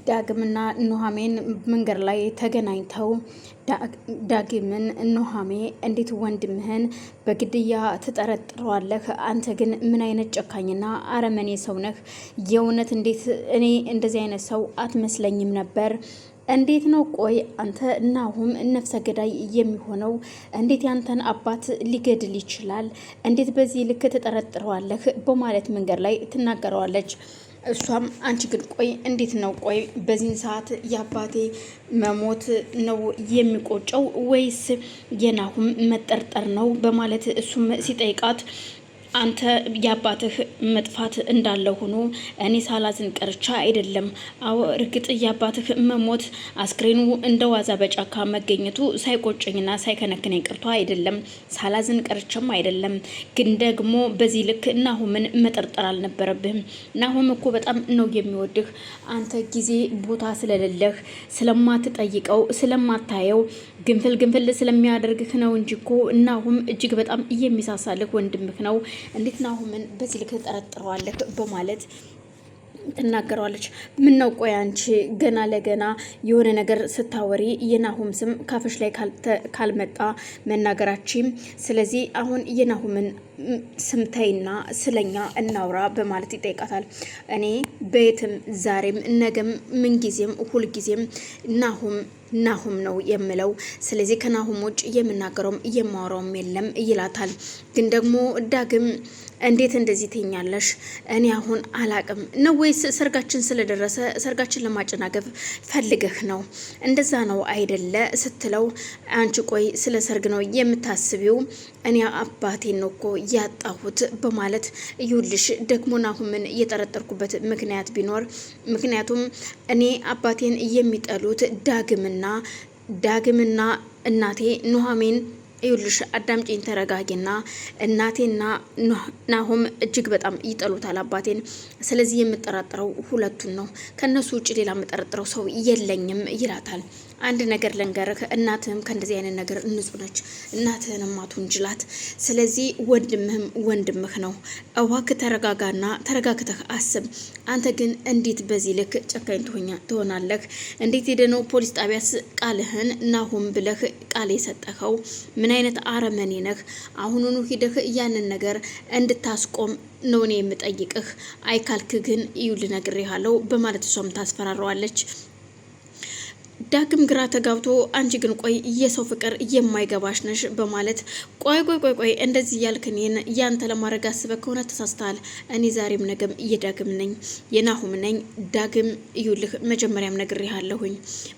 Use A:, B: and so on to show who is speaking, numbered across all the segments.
A: ዳግምና ኑሐሚን መንገድ ላይ ተገናኝተው ዳግምን ኑሐሚ እንዴት ወንድምህን በግድያ ትጠረጥረዋለህ? አንተ ግን ምን አይነት ጨካኝና አረመኔ ሰው ነህ? የእውነት እንዴት እኔ እንደዚህ አይነት ሰው አትመስለኝም ነበር። እንዴት ነው ቆይ አንተ ናሁም ነፍሰ ገዳይ የሚሆነው? እንዴት ያንተን አባት ሊገድል ይችላል? እንዴት በዚህ ልክ ትጠረጥረዋለህ? በማለት መንገድ ላይ ትናገረዋለች። እሷም አንቺ ግን ቆይ እንዴት ነው ቆይ በዚህን ሰዓት የአባቴ መሞት ነው የሚቆጨው ወይስ የናሁም መጠርጠር ነው? በማለት እሱም ሲጠይቃት አንተ የአባትህ መጥፋት እንዳለ ሆኖ እኔ ሳላዝን ቀርቻ አይደለም። አዎ እርግጥ የአባትህ መሞት አስክሬኑ እንደ ዋዛ በጫካ መገኘቱ ሳይቆጨኝና ሳይከነክነኝ ቀርቶ አይደለም፣ ሳላዝን ቀርቻም አይደለም። ግን ደግሞ በዚህ ልክ ናሁምን መጠርጠር አልነበረብህም። ናሁም እኮ በጣም ነው የሚወድህ። አንተ ጊዜ ቦታ ስለሌለህ ስለማትጠይቀው ስለማታየው ግንፍል ስለሚያደርግህ ነው እንጂ እኮ ናሁም እጅግ በጣም የሚሳሳልህ ወንድምህ ነው። እንዴት ናሁምን በዚህ ልክ ተጠረጥረዋለህ? በማለት ትናገረዋለች። ምን ነው ቆይ አንቺ ገና ለገና የሆነ ነገር ስታወሪ የናሁም ስም ካፍሽ ላይ ካልመጣ መናገራችም፣ ስለዚህ አሁን የናሁምን ስምታይና ስለኛ እናውራ በማለት ይጠይቃታል። እኔ በየትም ዛሬም ነገም ምንጊዜም ሁልጊዜም ናሁም ነው የምለው። ስለዚህ ከናሁም ውጭ የምናገረውም የማወራውም የለም ይላታል። ግን ደግሞ ዳግም እንዴት እንደዚህ ትኛለሽ? እኔ አሁን አላቅም ነው ወይስ ሰርጋችን ስለደረሰ ሰርጋችን ለማጨናገፍ ፈልገህ ነው? እንደዛ ነው አይደለ ስትለው፣ አንቺ ቆይ ስለ ሰርግ ነው የምታስቢው? እኔ አባቴን ነው እኮ ያጣሁት በማለት ይውልሽ ደግሞ ናሁምን እየጠረጠርኩበት ምክንያት ቢኖር ምክንያቱም እኔ አባቴን የሚጠሉት ዳግምና እናቴ ኑሐሚን ይኸውልሽ አዳምጪኝ፣ ተረጋጊና እናቴና ናሁም እጅግ በጣም ይጠሉታል አባቴን። ስለዚህ የምጠራጥረው ሁለቱን ነው፣ ከነሱ ውጭ ሌላ የምጠረጥረው ሰው የለኝም ይላታል። አንድ ነገር ልንገርህ፣ እናትህም ከእንደዚህ አይነት ነገር ንጹህ ነች። እናትህንም አትወንጅላት። ስለዚህ ወንድምህ ነው። እባክህ ተረጋጋና ተረጋግተህ አስብ። አንተ ግን እንዴት በዚህ ልክ ጨካኝ ትሆናለህ? እንዴት ሄደነው ፖሊስ ጣቢያስ ቃልህን ናሁም ብለህ ቃል የሰጠኸው? ምን አይነት አረመኔ ነህ? አሁኑኑ ሂደህ ያንን ነገር እንድታስቆም ነው እኔ የምጠይቅህ። አይካልክ ግን ይኸውልህ ነግሬሃለሁ በማለት እሷም ታስፈራረዋለች። ዳግም ግራ ተጋብቶ አንቺ ግን ቆይ የሰው ፍቅር የማይገባሽ ነሽ በማለት ቆይ እንደዚህ ያልክኔን ያንተ ለማድረግ አስበህ ከሆነ ተሳስተሃል። እኔ ዛሬም ነገም የዳግም ነኝ፣ የናሁም ነኝ። ዳግም ይኸውልህ መጀመሪያም ነግሬሃለሁኝ፣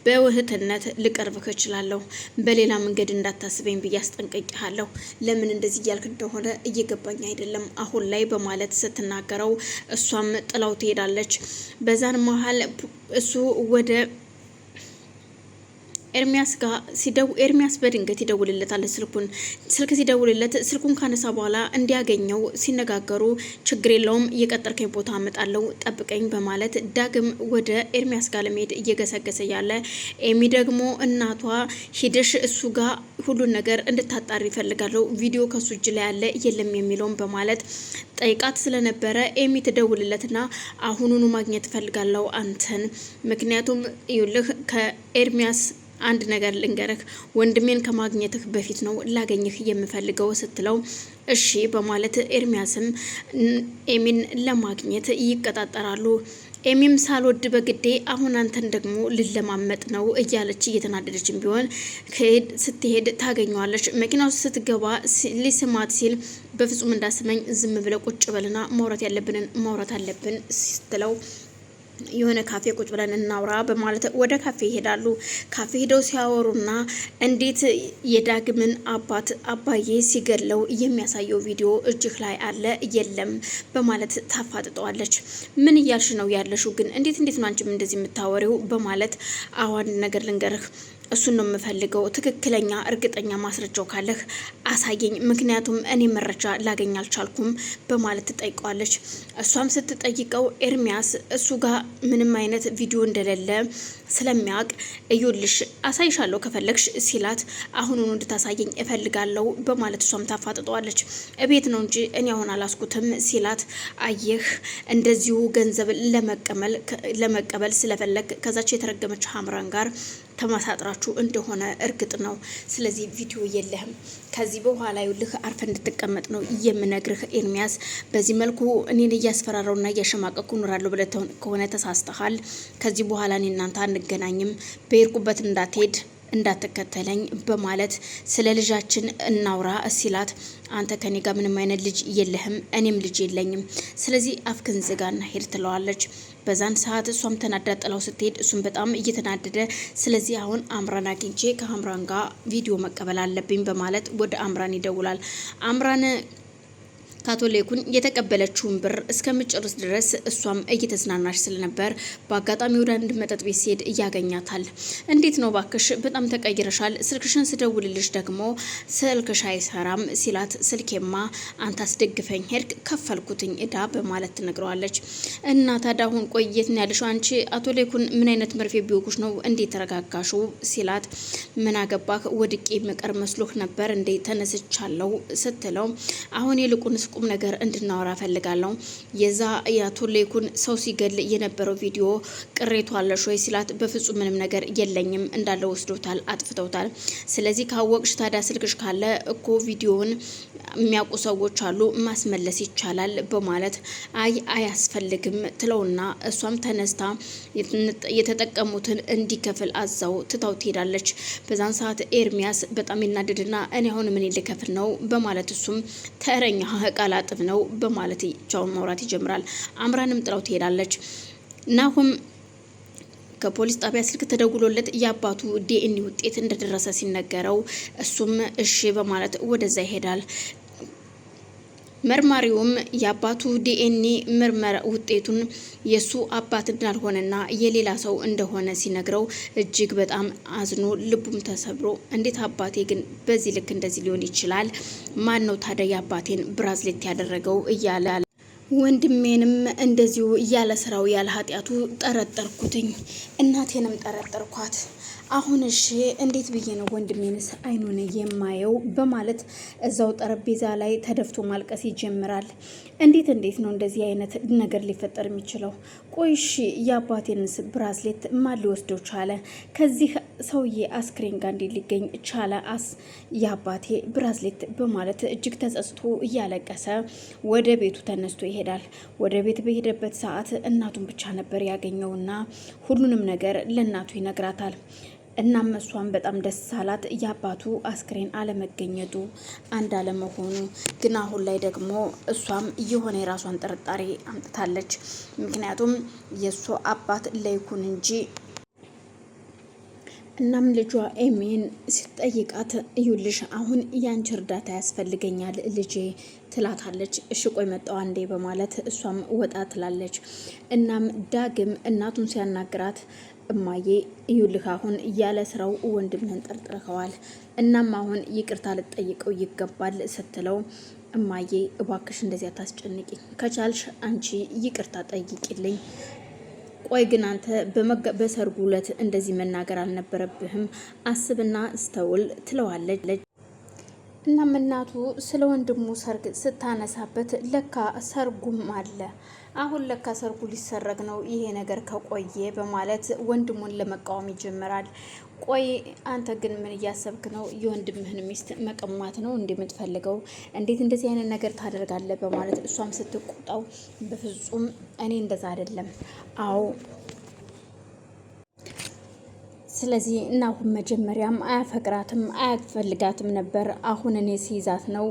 A: በውህትነት ልቀርብህ እችላለሁ፣ በሌላ መንገድ እንዳታስበኝ ብዬ አስጠንቅቄሃለሁ። ለምን እንደዚህ እያልክ እንደሆነ እየገባኝ አይደለም አሁን ላይ በማለት ስትናገረው እሷም ጥላው ትሄዳለች። በዛን መሀል እሱ ወደ ኤርሚያስ ጋር ኤርሚያስ በድንገት ይደውልለታል። ስልክ ሲደውልለት ስልኩን ካነሳ በኋላ እንዲያገኘው ሲነጋገሩ ችግር የለውም የቀጠርከኝ ቦታ አመጣለሁ ጠብቀኝ በማለት ዳግም ወደ ኤርሚያስ ጋር ለመሄድ እየገሰገሰ ያለ ኤሚ ደግሞ እናቷ ሂደሽ እሱ ጋር ሁሉን ነገር እንድታጣሪ ይፈልጋለሁ፣ ቪዲዮ ከሱ እጅ ላይ ያለ የለም የሚለውን በማለት ጠይቃት ስለነበረ ኤሚ ትደውልለትና አሁኑኑ ማግኘት እፈልጋለሁ አንተን፣ ምክንያቱም ይኸውልህ ከኤርሚያስ አንድ ነገር ልንገርህ፣ ወንድሜን ከማግኘትህ በፊት ነው ላገኝህ የምፈልገው ስትለው እሺ በማለት ኤርሚያስም ኤሚን ለማግኘት ይቀጣጠራሉ። ኤሚም ሳልወድ በግዴ አሁን አንተን ደግሞ ልለማመጥ ነው እያለች እየተናደደችም ቢሆን ስትሄድ ታገኘዋለች። መኪና ውስጥ ስትገባ ሊስማት ሲል በፍጹም እንዳስመኝ ዝም ብለ ቁጭ በልና ማውራት ያለብንን ማውራት አለብን ስትለው የሆነ ካፌ ቁጭ ብለን እናውራ በማለት ወደ ካፌ ይሄዳሉ። ካፌ ሄደው ሲያወሩና እንዴት የዳግምን አባዬ ሲገለው የሚያሳየው ቪዲዮ እጅህ ላይ አለ የለም በማለት ታፋጥጠዋለች። ምን እያልሽ ነው ያለሽው? ግን እንዴት ነው አንቺም እንደዚህ የምታወሪው? በማለት አሁን ነገር ልንገርህ፣ እሱን ነው የምፈልገው። ትክክለኛ እርግጠኛ ማስረጃው ካለህ አሳየኝ፣ ምክንያቱም እኔ መረጃ ላገኝ አልቻልኩም በማለት ትጠይቀዋለች። እሷም ስትጠይቀው ኤርሚያስ እሱ ጋር ምንም አይነት ቪዲዮ እንደሌለ ስለሚያውቅ እዩልሽ አሳይሻለሁ ከፈለግሽ ሲላት አሁኑን እንድታሳየኝ እፈልጋለሁ በማለት እሷም ታፋጥጠዋለች። እቤት ነው እንጂ እኔ አሁን አላስኩትም ሲላት አየህ እንደዚሁ ገንዘብ ለመቀበል ስለፈለግ ከዛች የተረገመች ሀምራን ጋር ተመሳጥራችሁ እንደሆነ እርግጥ ነው። ስለዚህ ቪዲዮ የለህም። ከዚህ በኋላ ይልህ አርፈ እንድትቀመጥ ነው የምነግርህ ኤርሚያስ። በዚህ መልኩ እኔን እያስፈራረውና እያሸማቀቁ ኖራለሁ ብለህ ከሆነ ተሳስተሃል። ከዚህ በኋላ እኔ እናንተ አንገናኝም፣ በሄድኩበት እንዳትሄድ እንዳትከተለኝ በማለት ስለ ልጃችን እናውራ ሲላት አንተ ከኔ ጋር ምንም አይነት ልጅ የለህም፣ እኔም ልጅ የለኝም፣ ስለዚህ አፍክን ዝጋና ሄድ ትለዋለች። በዛን ሰዓት እሷም ተናዳ ጥላው ስትሄድ እሱም በጣም እየተናደደ ስለዚህ አሁን አምራን አግኝቼ ከአምራን ጋር ቪዲዮ መቀበል አለብኝ በማለት ወደ አምራን ይደውላል። አምራን ካቶሊኩን የተቀበለችውን ብር እስከምጨርስ ድረስ እሷም እየተዝናናች ስለነበር በአጋጣሚ ወደ አንድ መጠጥ ቤት ሲሄድ እያገኛታል። እንዴት ነው ባክሽ በጣም ተቀይረሻል፣ ስልክሽን ስደውልልሽ ደግሞ ስልክሽ አይሰራም ሲላት ስልኬማ አንተ አስደግፈኝ ሄድክ ከፈልኩትኝ እዳ በማለት ትነግረዋለች። እና ታዲያ አሁን ቆየት ነው ያለሽው አንቺ አቶሌኩን ምን አይነት መርፌ ቢወጉሽ ነው እንዴት ተረጋጋሹ ሲላት ምን አገባህ ወድቄ መቀር መስሎህ ነበር እንዴ ተነስቻለሁ ስትለው አሁን ይልቁንስ ቁም ነገር እንድናወራ ፈልጋለሁ። የዛ የአቶሌኩን ሰው ሲገል የነበረው ቪዲዮ ቅሬቱ አለሽ ወይ ሲላት በፍጹም ምንም ነገር የለኝም እንዳለ ወስዶታል፣ አጥፍተውታል። ስለዚህ ካወቅሽ ታዲያ ስልክሽ ካለ እኮ ቪዲዮውን የሚያውቁ ሰዎች አሉ ማስመለስ ይቻላል በማለት አያስፈልግም ትለውና እሷም ተነስታ የተጠቀሙትን እንዲከፍል አዛው ትታው ትሄዳለች። በዛን ሰዓት ኤርሚያስ በጣም ይናደድና እኔ አሁን ምን ልከፍል ነው በማለት እሱም ተረኛ ቃላጥፍ ነው በማለት ቻውን ማውራት ይጀምራል። አምራንም ጥላው ትሄዳለች። ናሁም ከፖሊስ ጣቢያ ስልክ ተደውሎለት የአባቱ ዲኤንኤ ውጤት እንደደረሰ ሲነገረው እሱም እሺ በማለት ወደዛ ይሄዳል። መርማሪውም የአባቱ ዲኤንኤ ምርመራ ውጤቱን የሱ አባት እንዳልሆነና የሌላ ሰው እንደሆነ ሲነግረው እጅግ በጣም አዝኖ ልቡም ተሰብሮ እንዴት አባቴ ግን በዚህ ልክ እንደዚህ ሊሆን ይችላል? ማን ነው ታዲያ የአባቴን ብራዝሌት ያደረገው እያለ ወንድሜንም እንደዚሁ ያለ ስራው ያለ ኃጢአቱ ጠረጠርኩትኝ፣ እናቴንም ጠረጠርኳት። አሁን እሺ እንዴት ብዬ ነው ወንድሜንስ አይኑን የማየው በማለት እዛው ጠረጴዛ ላይ ተደፍቶ ማልቀስ ይጀምራል። እንዴት ነው እንደዚህ አይነት ነገር ሊፈጠር የሚችለው? ቆይሽ የአባቴንስ ብራስሌት ማን ሊወስደው ቻለ? ከዚህ ሰውዬ አስክሬን ጋር እንዴት ሊገኝ ቻለ? የአባቴ ብራስሌት በማለት እጅግ ተጸጽቶ እያለቀሰ ወደ ቤቱ ተነስቶ ይሄዳል። ወደ ቤት በሄደበት ሰዓት እናቱን ብቻ ነበር ያገኘውና ሁሉንም ነገር ለእናቱ ይነግራታል። እናም እሷን በጣም ደስ አላት የአባቱ አስክሬን አለመገኘቱ አንድ አለመሆኑ። ግን አሁን ላይ ደግሞ እሷም የሆነ የራሷን ጥርጣሬ አምጥታለች። ምክንያቱም የእሱ አባት ለይኩን እንጂ እናም ልጇ ኤሚን ስትጠይቃት እዩልሽ አሁን ያንቺ እርዳታ ያስፈልገኛል ልጄ ትላታለች። እሺ ቆይ መጣው አንዴ በማለት እሷም ወጣ ትላለች። እናም ዳግም እናቱን ሲያናግራት እማዬ እዩልህ አሁን ያለ ስራው ወንድምህን ጠርጥረኸዋል፣ እናም አሁን ይቅርታ ልጠይቀው ይገባል ስትለው እማዬ እባክሽ እንደዚያ ታስጨንቂኝ፣ ከቻልሽ አንቺ ይቅርታ ጠይቂልኝ። ቆይ ግን አንተ በሰርጉ ዕለት እንደዚህ መናገር አልነበረብህም፣ አስብና ስተውል ትለዋለች። እናም እናቱ ስለ ወንድሙ ሰርግ ስታነሳበት ለካ ሰርጉም አለ፣ አሁን ለካ ሰርጉ ሊሰረግ ነው ይሄ ነገር ከቆየ በማለት ወንድሙን ለመቃወም ይጀምራል። ቆይ አንተ ግን ምን እያሰብክ ነው? የወንድምህን ሚስት መቀማት ነው እንደምትፈልገው? እንዴት እንደዚህ አይነት ነገር ታደርጋለህ? በማለት እሷም ስትቆጣው በፍጹም እኔ እንደዛ አይደለም። አዎ ስለዚህ እናሁን መጀመሪያም አያፈቅራትም አያፈልጋትም ነበር። አሁን እኔ ሲይዛት ነው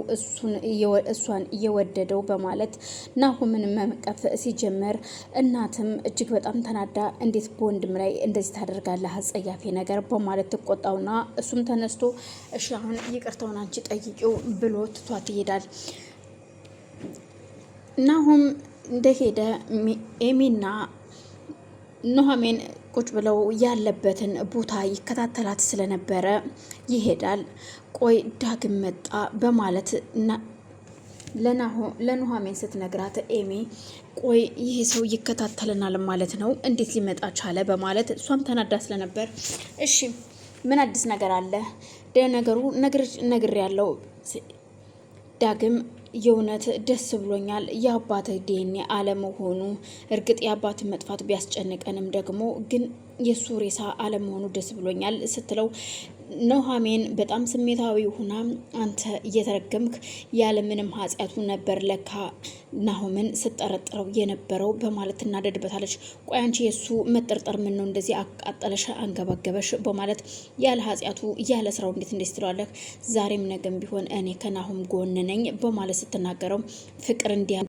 A: እሷን እየወደደው በማለት ናሁምን መመቀፍ ሲጀምር እናትም እጅግ በጣም ተናዳ እንዴት በወንድም ላይ እንደዚህ ታደርጋለህ አጸያፊ ነገር በማለት ትቆጣውና እሱም ተነስቶ እሺ አሁን ይቅርታውን አንቺ ጠይቂው ብሎ ትቷት ይሄዳል። ናሁም እንደሄደ ኤሚና ኑሐሚን ቁጭ ብለው ያለበትን ቦታ ይከታተላት ስለነበረ ይሄዳል። ቆይ ዳግም መጣ በማለት ለኑሐሚን ስትነግራት ኤሚ ቆይ ይሄ ሰው ይከታተለናል ማለት ነው እንዴት ሊመጣ ቻለ በማለት እሷም ተናዳ ስለነበር እሺ ምን አዲስ ነገር አለ? ለነገሩ ነግር ያለው ዳግም የእውነት ደስ ብሎኛል የአባት ዲኤንኤ አለመሆኑ። እርግጥ የአባት መጥፋት ቢያስጨንቀንም ደግሞ ግን የሱ ሬሳ አለመሆኑ ደስ ብሎኛል ስትለው ኑሐሚን በጣም ስሜታዊ ሆና አንተ እየተረገምክ ያለምንም ኃጢአቱ ነበር ለካ ናሆምን ስጠረጥረው የነበረው በማለት ትናደድበታለች። ቆይ አንቺ የሱ መጠርጠር ምን ነው እንደዚህ አቃጠለሽ አንገባገበሽ? በማለት ያለ ኃጢአቱ ያለ ስራው እንዴት ትለዋለህ? ዛሬም ነገም ቢሆን እኔ ከናሆም ጎን ነኝ በማለት ስትናገረው ፍቅር እንዲያ